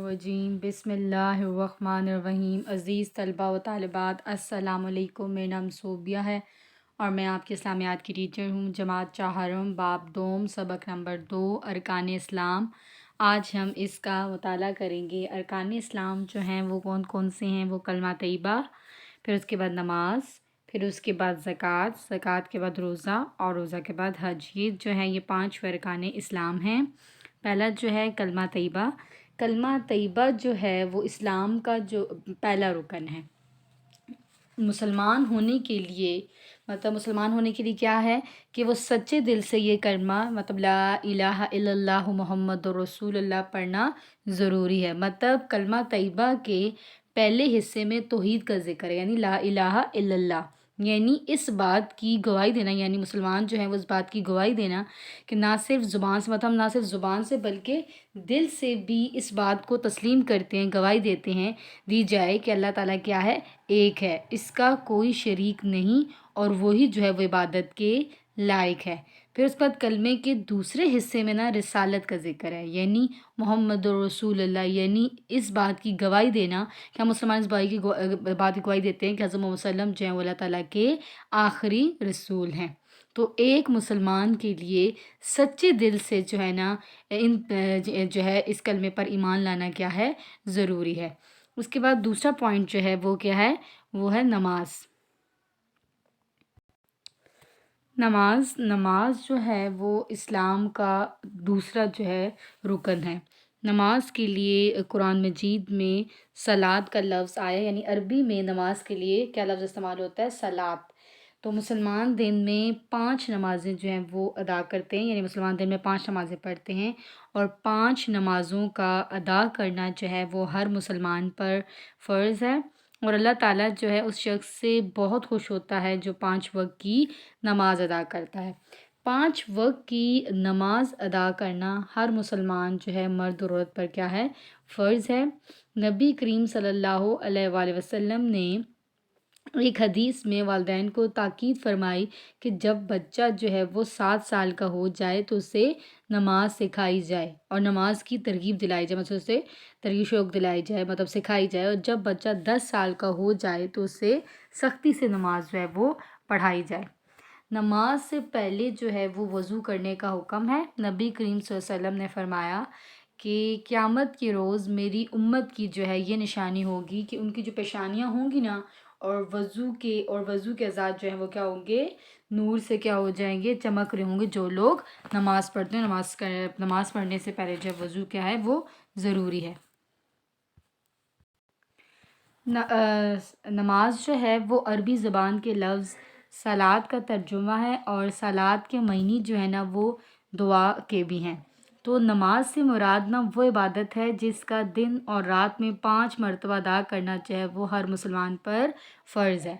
الرجیم بسم اللہ الرحمن الرحیم۔ عزیز طلبہ و طالبات السلام علیکم، میرا نام صوبیہ ہے اور میں آپ کے اسلامیات کی ٹیچر ہوں۔ جماعت چہارم باب دوم سبق نمبر 2 ارکان اسلام۔ آج ہم اس کا مطالعہ کریں گے۔ ارکان اسلام جو ہیں وہ کون کون سے ہیں؟ وہ کلمہ طیبہ، پھر اس کے بعد نماز، پھر اس کے بعد زکوٰۃ کے بعد روزہ اور روزہ کے بعد حج۔ یہ جو ہے یہ 5 ارکان اسلام ہیں۔ پہلا جو ہے کلمہ طیبہ۔ کلمہ طیبہ جو ہے وہ اسلام کا جو پہلا رکن ہے۔ مسلمان ہونے کے لیے کیا ہے کہ وہ سچے دل سے یہ کلمہ لا الہ الا اللہ محمد رسول اللہ پڑھنا ضروری ہے۔ کلمہ طیبہ کے پہلے حصے میں توحید کا ذکر ہے، یعنی لا الہ الا اللہ، یعنی اس بات کی گواہی دینا، یعنی مسلمان جو ہیں وہ اس بات کی گواہی دینا کہ نہ صرف زبان سے بلکہ دل سے بھی اس بات کو تسلیم کرتے ہیں، گواہی دیتے ہیں، دی جائے کہ اللہ تعالیٰ کیا ہے؟ ایک ہے، اس کا کوئی شریک نہیں اور وہی جو ہے وہ عبادت کے لائق ہے۔ پھر اس کے بعد کلمے کے دوسرے حصے میں رسالت کا ذکر ہے، یعنی محمد رسول اللہ، یعنی اس بات کی گواہی دینا کہ ہم مسلمان اس بات کی گواہی دیتے ہیں کہ حضرت محمد صلی اللہ علیہ وسلم جو ہے وہ اللہ تعالیٰ کے آخری رسول ہیں۔ تو ایک مسلمان کے لیے سچے دل سے جو ہے اس کلمے پر ایمان لانا کیا ہے؟ ضروری ہے۔ اس کے بعد دوسرا پوائنٹ جو ہے وہ کیا ہے؟ وہ ہے نماز۔ نماز جو ہے وہ اسلام کا دوسرا جو ہے رکن ہے۔ نماز کے لیے قرآن مجید میں صلاۃ کا لفظ آیا، یعنی عربی میں نماز کے لیے کیا لفظ استعمال ہوتا ہے؟ صلاۃ۔ تو مسلمان دن میں 5 نمازیں جو ہیں وہ ادا کرتے ہیں، یعنی مسلمان دن میں 5 نمازیں پڑھتے ہیں اور 5 نمازوں کا ادا کرنا جو ہے وہ ہر مسلمان پر فرض ہے، اور اللہ تعالیٰ جو ہے اس شخص سے بہت خوش ہوتا ہے جو 5 وقت کی نماز ادا کرتا ہے۔ 5 وقت کی نماز ادا کرنا ہر مسلمان جو ہے مرد اور عورت پر کیا ہے؟ فرض ہے۔ نبی کریم صلی اللہ علیہ وآلہ وسلم نے ایک حدیث میں والدین کو تاکید فرمائی کہ جب بچہ جو ہے وہ 7 سال کا ہو جائے تو اسے نماز سکھائی جائے اور نماز کی ترغیب دلائی جائے، اسے ترغیب شوق دلائی جائے، سکھائی جائے، اور جب بچہ 10 سال کا ہو جائے تو اسے سختی سے نماز جو ہے وہ پڑھائی جائے۔ نماز سے پہلے جو ہے وہ وضو کرنے کا حکم ہے۔ نبی کریم صلی اللہ علیہ وسلم نے فرمایا کہ قیامت کے روز میری امت کی جو ہے یہ نشانی ہوگی کہ ان کی جو پیشانیاں ہوں گی اور وضو کے اعضاء جو ہیں وہ کیا ہوں گے؟ نور سے کیا ہو جائیں گے؟ چمک رہے ہوں گے۔ جو لوگ نماز پڑھتے ہیں، نماز پڑھنے سے پہلے جو وضو کیا ہے وہ ضروری ہے۔ نماز جو ہے وہ عربی زبان کے لفظ صلاۃ کا ترجمہ ہے، اور صلاۃ کے معنی جو ہے وہ دعا کے بھی ہیں۔ تو نماز سے مراد وہ عبادت ہے جس کا دن اور رات میں 5 مرتبہ ادا کرنا جو ہے وہ ہر مسلمان پر فرض ہے۔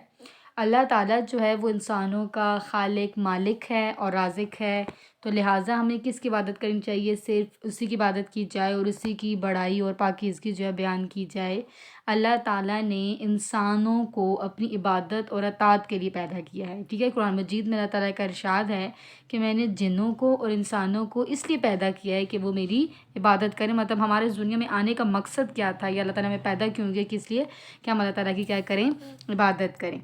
اللہ تعالیٰ جو ہے وہ انسانوں کا خالق، مالک ہے اور رازق ہے، تو لہٰذا ہمیں کس کی عبادت کرنی چاہیے؟ صرف اسی کی عبادت کی جائے اور اسی کی بڑائی اور پاکیزگی جو ہے بیان کی جائے۔ اللہ تعالیٰ نے انسانوں کو اپنی عبادت اور اطاعت کے لیے پیدا کیا ہے، ٹھیک ہے۔ قرآن مجید میں اللہ تعالیٰ کا ارشاد ہے کہ میں نے جنوں کو اور انسانوں کو اس لیے پیدا کیا ہے کہ وہ میری عبادت کریں، ہمارے اس دنیا میں آنے کا مقصد کیا تھا، یا اللہ تعالیٰ نے پیدا کیوں کیا؟ کس لیے کہ ہم اللہ تعالیٰ کی کیا کریں؟ عبادت کریں۔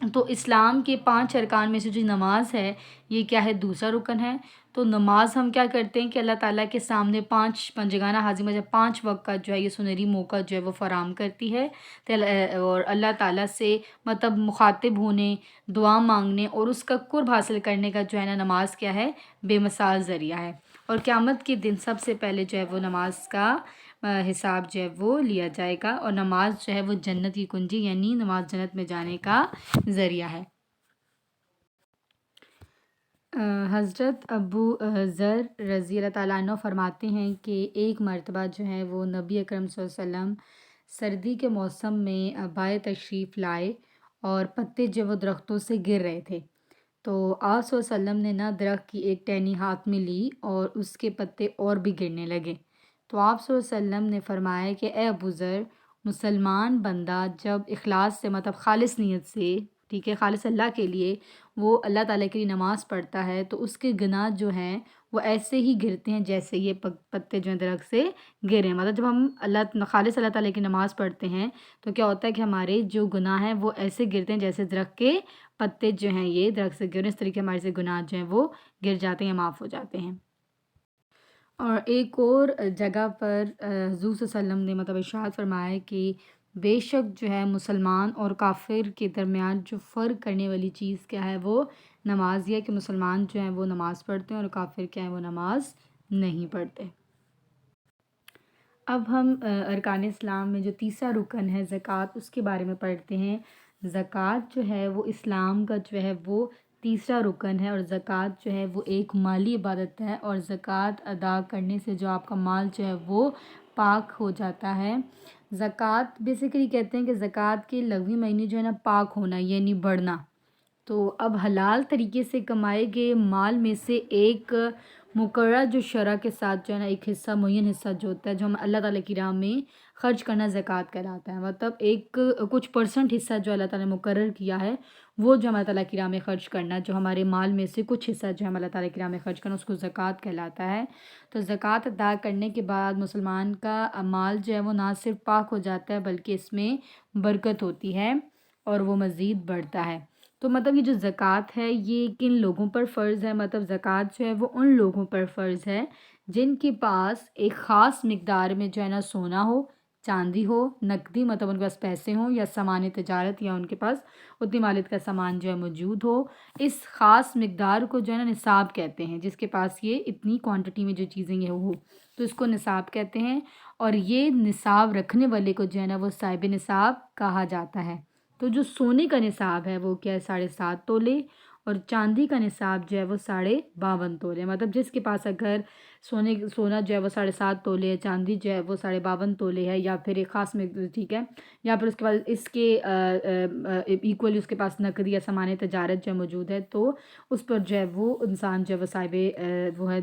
تو اسلام کے 5 ارکان میں سے جو نماز ہے یہ کیا ہے؟ دوسرا رکن ہے۔ تو نماز ہم کیا کرتے ہیں کہ اللہ تعالیٰ کے سامنے 5 پنجگانہ حاضری میں 5 وقت کا جو ہے یہ سنہری موقع جو ہے وہ فراہم کرتی ہے، اور اللہ تعالیٰ سے مخاطب ہونے، دعا مانگنے اور اس کا قرب حاصل کرنے کا جو ہے نماز کیا ہے؟ بے مثال ذریعہ ہے۔ اور قیامت کے دن سب سے پہلے جو ہے وہ نماز کا حساب جو ہے وہ لیا جائے گا، اور نماز جو ہے وہ جنت کی کنجی، یعنی نماز جنت میں جانے کا ذریعہ ہے۔ حضرت ابو ذر رضی اللہ تعالیٰ عنہ فرماتے ہیں کہ ایک مرتبہ جو ہے وہ نبی اکرم صلی اللہ علیہ وسلم سردی کے موسم میں بائے تشریف لائے اور پتے جو وہ درختوں سے گر رہے تھے، تو آپ صلی اللہ علیہ وسلم نے درخت کی ایک ٹہنی ہاتھ میں لی اور اس کے پتے اور بھی گرنے لگے، تو آپ صلی اللہ علیہ وسلم نے فرمایا کہ اے ابو ذر، مسلمان بندہ جب اخلاص سے خالص نیت سے، ٹھیک ہے، خالص اللہ کے لیے وہ اللہ تعالیٰ کے لیے نماز پڑھتا ہے، تو اس کے گناہ جو ہیں وہ ایسے ہی گرتے ہیں جیسے یہ پتے جو ہیں درخت سے گرے. مطلب جب ہم خالص اللہ تعالیٰ کی نماز پڑھتے ہیں تو کیا ہوتا ہے کہ ہمارے جو گناہ ہیں وہ ایسے گرتے ہیں جیسے درخت کے پتے جو ہیں یہ درخت سے گرے، اس طریقے ہمارے سے گناہ جو ہیں وہ گر جاتے ہیں، معاف ہو جاتے ہیں. اور ایک اور جگہ پر حضور صلی اللہ علیہ وسلم نے مطلب ارشاد فرمایا ہے کہ بے شک جو ہے مسلمان اور کافر کے درمیان جو فرق کرنے والی چیز کیا ہے وہ نماز یہ ہے کہ مسلمان جو ہیں وہ نماز پڑھتے ہیں اور کافر کیا ہیں وہ نماز نہیں پڑھتے. اب ہم ارکان اسلام میں جو تیسرا رکن ہے زکوٰۃ، اس کے بارے میں پڑھتے ہیں. زکوٰۃ جو ہے وہ اسلام کا جو ہے وہ تیسرا رکن ہے، اور زکوٰۃ جو ہے وہ ایک مالی عبادت ہے، اور زکوٰۃ ادا کرنے سے جو آپ کا مال جو ہے وہ پاک ہو جاتا ہے. زکوٰۃ بیسیکلی کہتے ہیں کہ زکوٰۃ کے لغوی معنی جو ہے نا پاک ہونا یعنی بڑھنا. تو اب حلال طریقے سے کمائے گئے مال میں سے ایک مقررہ جو شرع کے ساتھ جو ہے نا ایک حصہ معین حصہ جو ہوتا ہے جو ہم اللہ تعالیٰ کی راہ میں خرچ کرنا زکوٰۃ کہلاتا ہے. مطلب ایک کچھ پرسنٹ حصہ جو اللہ تعالیٰ نے مقرر کیا ہے وہ جو ہم اللہ تعالیٰ کی راہ میں خرچ کرنا، جو ہمارے مال میں سے کچھ حصہ جو ہم اللہ تعالیٰ کی راہ میں خرچ کرنا، اس کو زکوٰۃ کہلاتا ہے. تو زکوٰۃ ادا کرنے کے بعد مسلمان کا مال جو ہے وہ نہ صرف پاک ہو جاتا ہے بلکہ اس میں برکت ہوتی ہے اور وہ مزید بڑھتا ہے. تو مطلب یہ جو زکوٰۃ ہے یہ کن لوگوں پر فرض ہے؟ مطلب زکوٰۃ جو ہے وہ ان لوگوں پر فرض ہے جن کے پاس ایک خاص مقدار میں جو ہے نا سونا ہو، چاندی ہو، نقدی مطلب ان کے پاس پیسے ہوں، یا سامان تجارت یا ان کے پاس اتنی مالیت کا سامان جو ہے موجود ہو. اس خاص مقدار کو جو ہے نا نصاب کہتے ہیں، جس کے پاس یہ اتنی کوانٹٹی میں جو چیزیں یہ ہو تو اس کو نصاب کہتے ہیں. اور یہ نصاب رکھنے والے کو جو ہے نا وہ صاحب نصاب کہا جاتا ہے. تو جو سونے کا نصاب ہے وہ کیا ہے 7.5 تولے، اور چاندی کا نصاب جو ہے وہ 52.5 تولے. مطلب جس کے پاس اگر سونا جو ہے وہ 7.5 تولے ہے، چاندی جو ہے وہ 52.5 تولے ہے، یا پھر ایک خاص میں ٹھیک ہے، یا پھر اس کے بعد اس کے ایکولی اس کے پاس نقد یا سامان تجارت جو ہے موجود ہے، تو اس پر جو ہے وہ انسان جو ہے وہ صاحب وہ ہے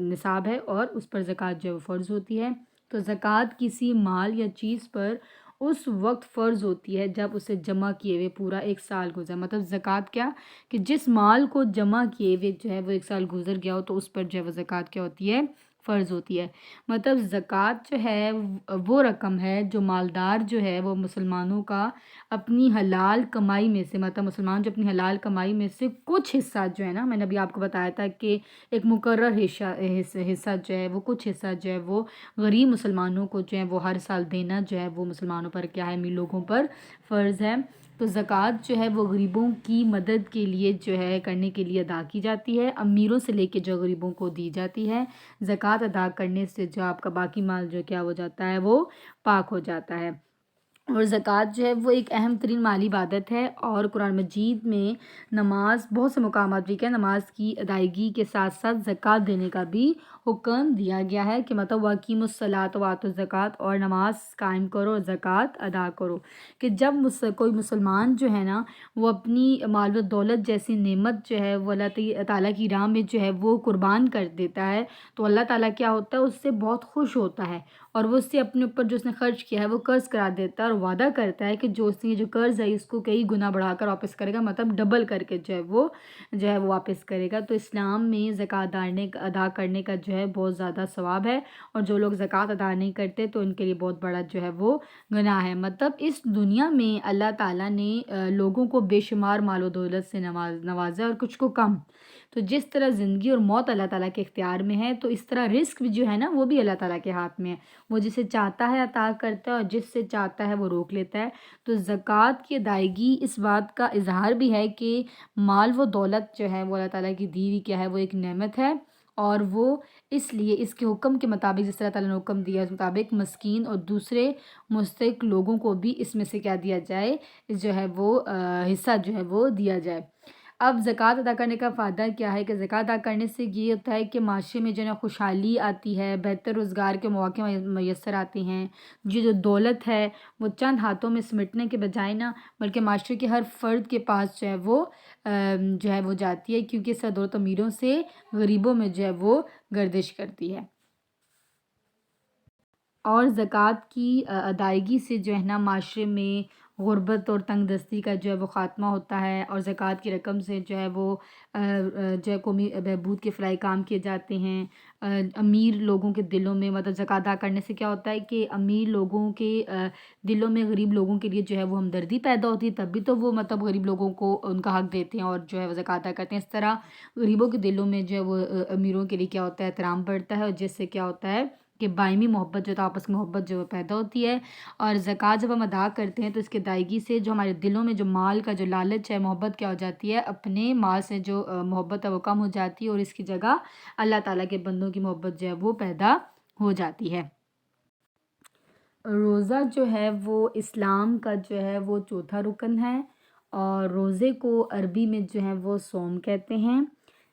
نصاب ہے اور اس پر زکوٰۃ جو ہے وہ فرض ہوتی ہے. تو زکوٰۃ کسی مال یا چیز پر اس وقت فرض ہوتی ہے جب اسے جمع کیے ہوئے پورا 1 سال گزر. مطلب زکوٰۃ کیا کہ جس مال کو جمع کیے ہوئے جو ہے وہ 1 سال گزر گیا ہو تو اس پر جو ہے وہ زکوٰۃ کیا ہوتی ہے؟ فرض ہوتی ہے. مطلب زکوٰۃ جو ہے وہ رقم ہے جو مالدار جو ہے وہ مسلمانوں کا اپنی حلال کمائی میں سے، مطلب مسلمان جو اپنی حلال کمائی میں سے کچھ حصہ جو ہے نا، میں نے ابھی آپ کو بتایا تھا کہ ایک مقرر حصہ جو ہے وہ کچھ حصہ جو ہے وہ غریب مسلمانوں کو جو ہے وہ ہر سال دینا جو ہے وہ مسلمانوں پر کیا ہے، امیر لوگوں پر فرض ہے. تو زکوٰۃ جو ہے وہ غریبوں کی مدد کے لیے جو ہے کرنے کے لیے ادا کی جاتی ہے، امیروں سے لے کے جو غریبوں کو دی جاتی ہے. زکوٰۃ ادا کرنے سے جو آپ کا باقی مال جو کیا ہو جاتا ہے وہ پاک ہو جاتا ہے. اور زکوٰۃ جو ہے وہ ایک اہم ترین مالی عبادت ہے، اور قرآن مجید میں نماز بہت سے مقامات بھی نماز کی ادائیگی کے ساتھ ساتھ زکوٰۃ دینے کا بھی حکم دیا گیا ہے کہ مطلب وَأَقِیمُوا الصَّلَاةَ وَآتُوا الزَّکَاةَ، اور نماز قائم کرو اور زکوٰۃ ادا کرو. کہ جب کوئی مسلمان جو ہے نا وہ اپنی مال و دولت جیسی نعمت جو ہے وہ اللہ تعالیٰ کی راہ میں جو ہے وہ قربان کر دیتا ہے تو اللہ تعالیٰ کیا ہوتا ہے، اس سے بہت خوش ہوتا ہے، اور وہ اس سے اپنے اوپر جو اس نے خرچ کیا ہے وہ قرض کرا دیتا ہے، اور وعدہ کرتا ہے کہ جو اس نے جو قرض ہے اس کو کئی گنا بڑھا کر واپس کرے گا، مطلب ڈبل کر کے جو ہے وہ واپس کرے گا. تو اسلام میں زکوٰۃ ادا کرنے کا جو ہے بہت زیادہ ثواب ہے، اور جو لوگ زکوٰۃ ادا نہیں کرتے تو ان کے لیے بہت بڑا جو ہے وہ گناہ ہے. مطلب اس دنیا میں اللہ تعالیٰ نے لوگوں کو بے شمار مال و دولت سے نوازا اور کچھ کو کم. تو جس طرح زندگی اور موت اللہ تعالیٰ کے اختیار میں ہے تو اس طرح رزق بھی جو ہے نا وہ بھی اللہ تعالیٰ کے ہاتھ میں ہے. وہ جسے چاہتا ہے عطا کرتا ہے اور جس سے چاہتا ہے وہ روک لیتا ہے. تو زکوٰۃ کی ادائیگی اس بات کا اظہار بھی ہے کہ مال و دولت جو ہے وہ اللہ تعالیٰ کی دی ہوئی کیا ہے وہ ایک نعمت ہے، اور وہ اس لیے اس کے حکم کے مطابق جس طرح تعالیٰ نے حکم دیا اس مطابق مسکین اور دوسرے مستحق لوگوں کو بھی اس میں سے کیا دیا جائے، جو ہے وہ حصہ جو ہے وہ دیا جائے. اب زکوٰۃ ادا کرنے کا فائدہ کیا ہے کہ زکوٰۃ ادا کرنے سے یہ ہوتا ہے کہ معاشرے میں جو ہے نا خوشحالی آتی ہے، بہتر روزگار کے مواقع میسر آتے ہیں. جو دولت ہے وہ چند ہاتھوں میں سمٹنے کے بجائے نا بلکہ معاشرے کے ہر فرد کے پاس جو ہے وہ جاتی ہے، کیونکہ اس دولت امیروں سے غریبوں میں جو ہے وہ گردش کرتی ہے. اور زکوٰۃ کی ادائیگی سے جو ہے نا معاشرے میں غربت اور تنگ دستی کا جو ہے وہ خاتمہ ہوتا ہے، اور زکوٰۃ کی رقم سے جو ہے وہ جو ہے قومی بہبود کے فلاحی کام کیے جاتے ہیں۔ امیر لوگوں کے دلوں میں مطلب زکوٰۃ ادا کرنے سے کیا ہوتا ہے کہ امیر لوگوں کے دلوں میں غریب لوگوں کے لیے جو ہے وہ ہمدردی پیدا ہوتی ہے، تب بھی تو وہ مطلب غریب لوگوں کو ان کا حق دیتے ہیں اور جو ہے وہ زکوٰۃ ادا کرتے ہیں۔ اس طرح غریبوں کے دلوں میں جو ہے وہ امیروں کے لیے کیا ہوتا ہے، احترام بڑھتا ہے، اور جس سے کیا ہوتا ہے کہ باہمی محبت جو ہے آپس کی محبت جو ہے پیدا ہوتی ہے۔ اور زکوٰۃ جب ہم ادا کرتے ہیں تو اس کی ادائیگی سے جو ہمارے دلوں میں جو مال کا جو لالچ ہے، محبت کیا ہو جاتی ہے، اپنے مال سے جو محبت ہے وہ کم ہو جاتی ہے، اور اس کی جگہ اللہ تعالیٰ کے بندوں کی محبت جو ہے وہ پیدا ہو جاتی ہے۔ روزہ جو ہے وہ اسلام کا جو ہے وہ چوتھا رکن ہے، اور روزے کو عربی میں جو ہے وہ صوم کہتے ہیں،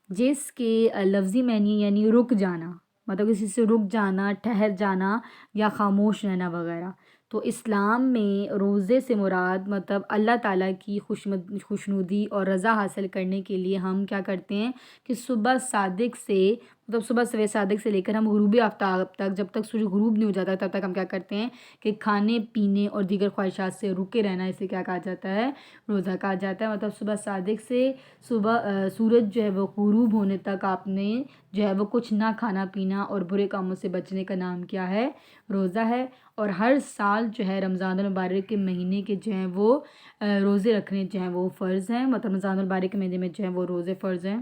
جس کے لفظی معنی یعنی رک جانا، مطلب کسی سے رک جانا، ٹھہر جانا یا خاموش رہنا وغیرہ۔ تو اسلام میں روزے سے مراد مطلب اللہ تعالیٰ کی خوشنودی اور رضا حاصل کرنے کے لیے ہم کیا کرتے ہیں کہ صبح صادق سے مطلب صبح سویر صادق سے لے کر ہم غروب آفتاب تک، جب تک سورج غروب نہیں ہو جاتا تب تک ہم کیا کرتے ہیں کہ کھانے پینے اور دیگر خواہشات سے رکے رہنا، اسے کیا کہا جاتا ہے، روزہ کہا جاتا ہے۔ مطلب صبح صادق سے سورج جو ہے وہ غروب ہونے تک آپ نے جو ہے وہ کچھ نہ کھانا پینا اور برے کاموں سے بچنے کا نام کیا ہے، روزہ ہے۔ اور ہر سال جو ہے رمضان المبارک کے مہینے کے جو ہیں وہ روزے رکھنے جو ہیں وہ فرض ہیں، مطلب رمضان المبارک کے مہینے میں جو ہیں وہ روزے فرض ہیں۔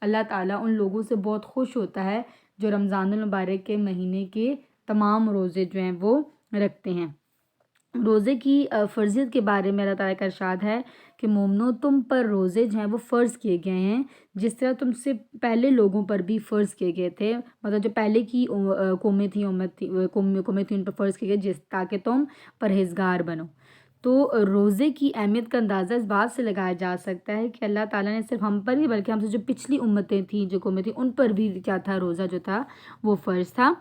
اللہ تعالیٰ ان لوگوں سے بہت خوش ہوتا ہے جو رمضان المبارک کے مہینے کے تمام روزے جو ہیں وہ رکھتے ہیں۔ روزے کی فرضیت کے بارے میں اللہ تعالیٰ کا ارشاد ہے کہ مومنو، تم پر روزے جو ہیں وہ فرض کیے گئے ہیں جس طرح تم سے پہلے لوگوں پر بھی فرض کیے گئے تھے، مطلب جو پہلے کی قومیں تھیں قومیں تھیں ان پر فرض کیے گئے تاکہ تم پرہیزگار بنو۔ تو روزے کی اہمیت کا اندازہ اس بات سے لگایا جا سکتا ہے کہ اللہ تعالیٰ نے صرف ہم پر ہی بلکہ ہم سے جو پچھلی امتیں تھیں، جو قومیں تھیں، ان پر بھی کیا تھا، روزہ جو تھا وہ فرض تھا۔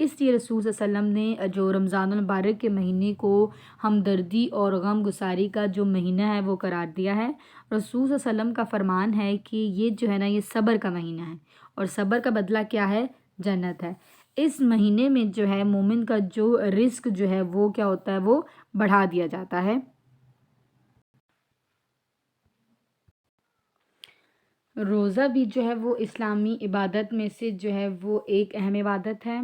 اس لیے رسول صلی اللہ علیہ وسلم نے جو رمضان المبارک کے مہینے کو ہمدردی اور غم گساری کا جو مہینہ ہے وہ قرار دیا ہے۔ رسول صلی اللہ علیہ وسلم کا فرمان ہے کہ یہ جو ہے نا، یہ صبر کا مہینہ ہے، اور صبر کا بدلہ کیا ہے، جنت ہے۔ اس مہینے میں جو ہے مومن کا جو رزق جو ہے وہ کیا ہوتا ہے، وہ بڑھا دیا جاتا ہے۔ روزہ بھی جو ہے وہ اسلامی عبادت میں سے جو ہے وہ ایک اہم عبادت ہے۔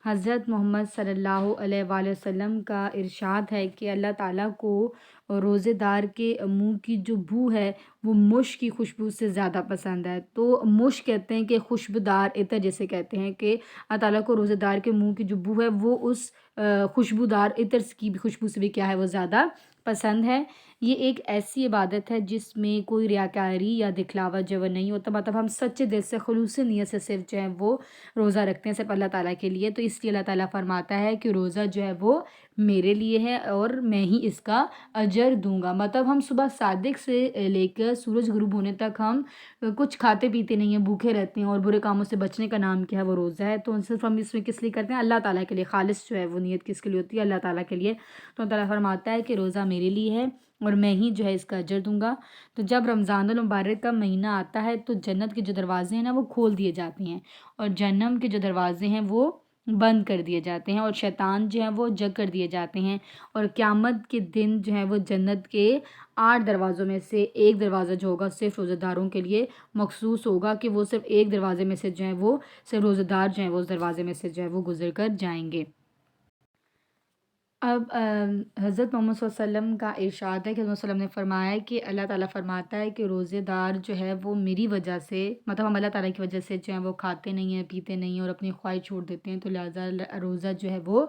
حضرت محمد صلی اللہ علیہ وآلہ وسلم کا ارشاد ہے کہ اللہ تعالیٰ کو روزے دار کے منہ کی جو بو ہے وہ مشک کی خوشبو سے زیادہ پسند ہے۔ تو مشک کہتے ہیں کہ خوشبودار عطر جیسے کہتے ہیں کہ اللہ تعالیٰ کو روزے دار کے منہ کی جو بو ہے وہ اس خوشبودار عطر کی بھی خوشبو سے بھی کیا ہے، وہ زیادہ پسند ہے۔ یہ ایک ایسی عبادت ہے جس میں کوئی ریاکاری یا دکھلاوا جو وہ نہیں ہوتا، مطلب ہم سچے دل سے خلوص نیت سے صرف جو ہے وہ روزہ رکھتے ہیں صرف اللہ تعالیٰ کے لیے۔ تو اس لیے اللہ تعالیٰ فرماتا ہے کہ روزہ جو ہے وہ میرے لیے ہے اور میں ہی اس کا اجر دوں گا۔ مطلب ہم صبح صادق سے لے کر سورج غروب ہونے تک ہم کچھ کھاتے پیتے نہیں ہیں، بھوکے رہتے ہیں، اور برے کاموں سے بچنے کا نام کیا ہے، وہ روزہ ہے۔ تو صرف ہم اس میں کس لیے کرتے ہیں، اللہ تعالیٰ کے لیے، خالص جو ہے وہ نیت کس کے لیے ہوتی ہے، اللہ تعالیٰ کے لیے۔ تو اللہ تعالیٰ فرماتا ہے کہ روزہ میرے لیے ہے اور میں ہی جو ہے اس کا اجر دوں گا۔ تو جب رمضان المبارک کا مہینہ آتا ہے تو جنت کے جو دروازے ہیں نا وہ کھول دیے جاتے ہیں، اور جہنم کے جو دروازے ہیں وہ بند کر دیے جاتے ہیں، اور شیطان جو ہیں وہ جگ کر دیے جاتے ہیں، اور قیامت کے دن جو ہے وہ جنت کے 8 دروازوں میں سے ایک دروازہ جو ہوگا صرف روزہ داروں کے لیے مخصوص ہوگا، کہ وہ صرف ایک دروازے میں سے جو ہے وہ صرف روزہ دار جو ہیں وہ اس دروازے میں سے جو ہے وہ گزر کر جائیں گے۔ اب حضرت محمد صلی اللہ علیہ وسلم کا ارشاد ہے کہ حضرت صلی اللہ علیہ وسلم نے فرمایا ہے کہ اللہ تعالیٰ فرماتا ہے کہ روزے دار جو ہے وہ میری وجہ سے، مطلب ہم اللہ تعالیٰ کی وجہ سے جو ہے وہ کھاتے نہیں ہیں، پیتے نہیں ہیں اور اپنی خواہش چھوڑ دیتے ہیں، تو لہٰذا روزہ جو ہے وہ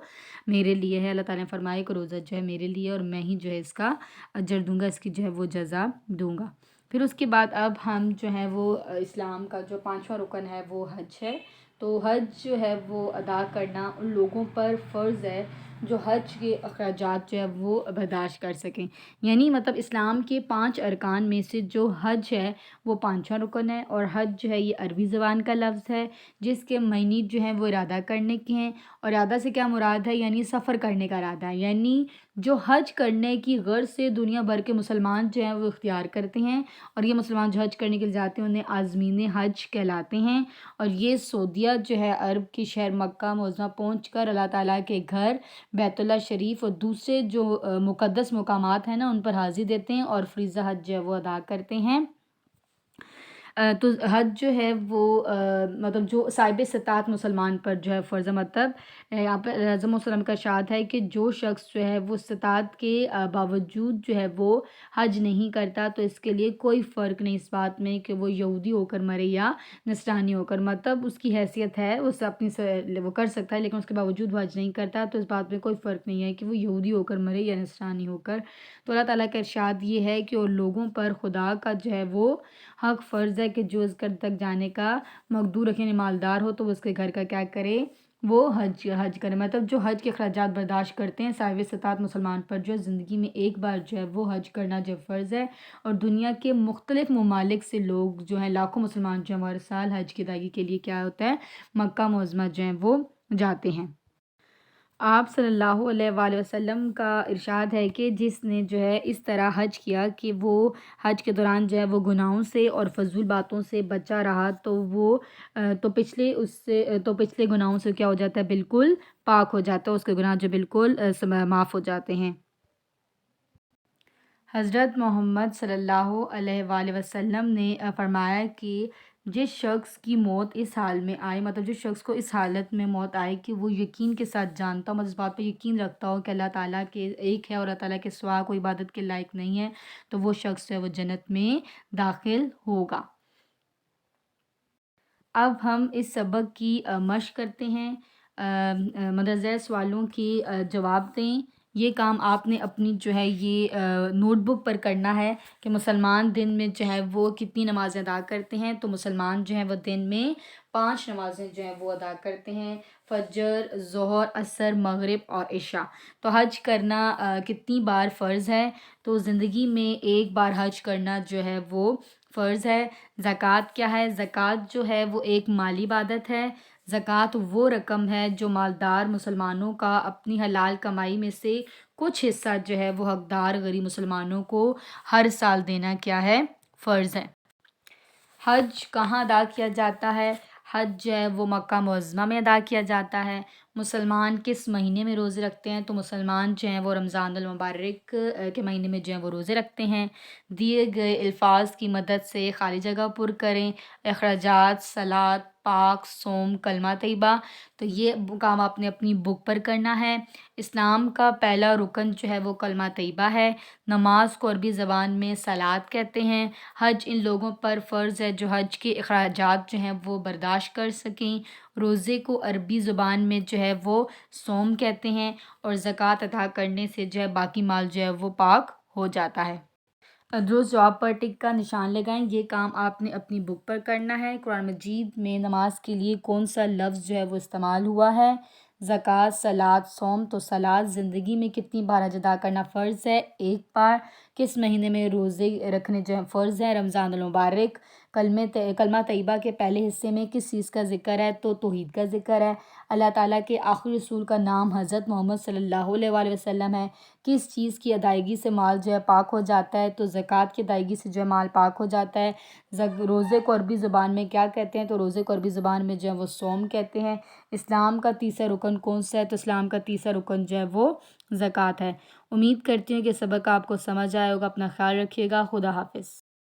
میرے لیے ہے۔ اللہ تعالیٰ نے فرمایا کہ روزہ جو ہے میرے لیے اور میں ہی جو ہے اس کا اجر دوں گا، اس کی جو ہے وہ جزا دوں گا۔ پھر اس کے بعد اب ہم جو ہے وہ اسلام کا جو 5واں رکن ہے وہ حج ہے۔ تو حج جو ہے وہ ادا کرنا ان لوگوں پر فرض ہے جو حج کے اخراجات جو ہے وہ برداشت کر سکیں، یعنی مطلب اسلام کے 5 ارکان میں سے جو حج ہے وہ 5واں رکن ہے، اور حج جو ہے یہ عربی زبان کا لفظ ہے جس کے معنی جو ہیں وہ ارادہ کرنے کے ہیں، اور ارادہ سے کیا مراد ہے، یعنی سفر کرنے کا ارادہ ہے، یعنی جو حج کرنے کی غرض سے دنیا بھر کے مسلمان جو ہیں وہ اختیار کرتے ہیں، اور یہ مسلمان جو حج کرنے کے لیے جاتے ہیں انہیں عازمین حج کہلاتے ہیں، اور یہ سعودیہ جو ہے عرب کی شہر مکہ معظمہ پہنچ کر اللہ تعالیٰ کے گھر بیت اللہ شریف اور دوسرے جو مقدس مقامات ہیں نا ان پر حاضری دیتے ہیں اور فریضہ حج جو ہے وہ ادا کرتے ہیں۔ تو حج جو ہے وہ مطلب جو صاحب استطاعت مسلمان پر جو ہے فرض ہے، مطلب یہاں پہ اعظم وسلم کا ارشاد ہے کہ جو شخص جو ہے وہ استطاعت کے باوجود جو ہے وہ حج نہیں کرتا تو اس کے لیے کوئی فرق نہیں اس بات میں کہ وہ یہودی ہو کر مرے یا نصرانی ہو کر، مطلب اس کی حیثیت ہے اس اپنی وہ کر سکتا ہے لیکن اس کے باوجود وہ حج نہیں کرتا تو اس بات میں کوئی فرق نہیں ہے کہ وہ یہودی ہو کر مرے یا نصرانی ہو کر۔ تو اللہ تعالیٰ کا ارشاد یہ ہے کہ اور لوگوں پر خدا کا جو ہے وہ حق فرض ہے کہ جو اس گھر تک جانے کا مقدور رکھے، مالدار ہو تو وہ اس کے گھر کا کیا کرے، وہ حج کرے، مطلب جو حج کے اخراجات برداشت کرتے ہیں صاحب استطاعت مسلمان پر جو ہے زندگی میں ایک بار جو ہے وہ حج کرنا جو فرض ہے، اور دنیا کے مختلف ممالک سے لوگ جو ہیں لاکھوں مسلمان جو ہیں وہ ہر سال حج کی ادائیگی کے لیے کیا ہوتا ہے مکہ معظمہ جو ہیں وہ جاتے ہیں۔ آپ صلی اللہ علیہ وآلہ وسلم کا ارشاد ہے کہ جس نے جو ہے اس طرح حج کیا کہ وہ حج کے دوران جو ہے وہ گناہوں سے اور فضول باتوں سے بچا رہا تو وہ پچھلے گناہوں سے کیا ہو جاتا ہے، بالکل پاک ہو جاتا ہے، اس کے گناہ جو بالکل معاف ہو جاتے ہیں۔ حضرت محمد صلی اللہ علیہ وآلہ وسلم نے فرمایا کہ جس شخص کی موت اس حال میں آئے، مطلب جس شخص کو اس حالت میں موت آئے کہ وہ یقین کے ساتھ جانتا ہو، مطلب اس بات پہ یقین رکھتا ہو کہ اللہ تعالیٰ کے ایک ہے اور اللہ تعالیٰ کے سوا کوئی عبادت کے لائق نہیں ہے، تو وہ شخص جو ہے وہ جنت میں داخل ہوگا۔ اب ہم اس سبق کی مشق کرتے ہیں، مندرجہ سوالوں کی جواب دیں۔ یہ کام آپ نے اپنی جو ہے یہ نوٹ بک پر کرنا ہے کہ مسلمان دن میں جو ہے وہ کتنی نمازیں ادا کرتے ہیں۔ تو مسلمان جو ہیں وہ دن میں 5 نمازیں جو ہیں وہ ادا کرتے ہیں، فجر، ظہر، عصر، مغرب اور عشاء۔ تو حج کرنا کتنی بار فرض ہے، تو زندگی میں ایک بار حج کرنا جو ہے وہ فرض ہے۔ زکوٰۃ کیا ہے؟ زکوٰۃ جو ہے وہ ایک مالی عبادت ہے۔ زکوٰۃ وہ رقم ہے جو مالدار مسلمانوں کا اپنی حلال کمائی میں سے کچھ حصہ جو ہے وہ حقدار غریب مسلمانوں کو ہر سال دینا کیا ہے، فرض ہے۔ حج کہاں ادا کیا جاتا ہے؟ حج جو ہے وہ مکہ معظمہ میں ادا کیا جاتا ہے۔ مسلمان کس مہینے میں روزے رکھتے ہیں؟ تو مسلمان جو ہیں وہ رمضان المبارک کے مہینے میں جو ہیں وہ روزے رکھتے ہیں۔ دیے گئے الفاظ کی مدد سے خالی جگہ پر کریں، اخراجات، صلاۃ، پاک، صوم، کلمہ طیبہ۔ تو یہ کام آپ نے اپنی بک پر کرنا ہے۔ اسلام کا پہلا رکن جو ہے وہ کلمہ طیبہ ہے۔ نماز کو عربی زبان میں صلاۃ کہتے ہیں۔ حج ان لوگوں پر فرض ہے جو حج کے اخراجات جو ہیں وہ برداشت کر سکیں۔ روزے کو عربی زبان میں جو ہے وہ صوم کہتے ہیں، اور زکوٰۃ ادا کرنے سے جو ہے باقی مال جو ہے وہ پاک ہو جاتا ہے۔ درست جواب پر ٹک کا نشان لگائیں۔ یہ کام آپ نے اپنی بک پر کرنا ہے۔ قرآن مجید میں نماز کے لیے کون سا لفظ جو ہے وہ استعمال ہوا ہے؟ زکوٰۃ، صلاۃ، صوم۔ تو صلاۃ زندگی میں کتنی بار حج ادا کرنا فرض ہے؟ ایک بار۔ کس مہینے میں روزے رکھنے جو ہیں فرض ہیں؟ رمضان المبارک۔ کلمہ طیبہ کے پہلے حصے میں کس چیز کا ذکر ہے؟ تو توحید کا ذکر ہے۔ اللہ تعالیٰ کے آخری رسول کا نام حضرت محمد صلی اللہ علیہ وآلہ وسلم ہے۔ کس چیز کی ادائیگی سے مال جو ہے پاک ہو جاتا ہے؟ تو زکوٰۃ کی ادائیگی سے جو ہے مال پاک ہو جاتا ہے۔ روزے کو عربی زبان میں کیا کہتے ہیں؟ تو روزے کو عربی زبان میں جو ہے وہ صوم کہتے ہیں۔ اسلام کا تیسرا رکن کون سا ہے؟ تو اسلام کا تیسرا رکن جو ہے وہ زکوٰۃ ہے۔ امید کرتی ہوں کہ سبق آپ کو سمجھ آئے ہوگا۔ اپنا خیال رکھیے گا۔ خدا حافظ۔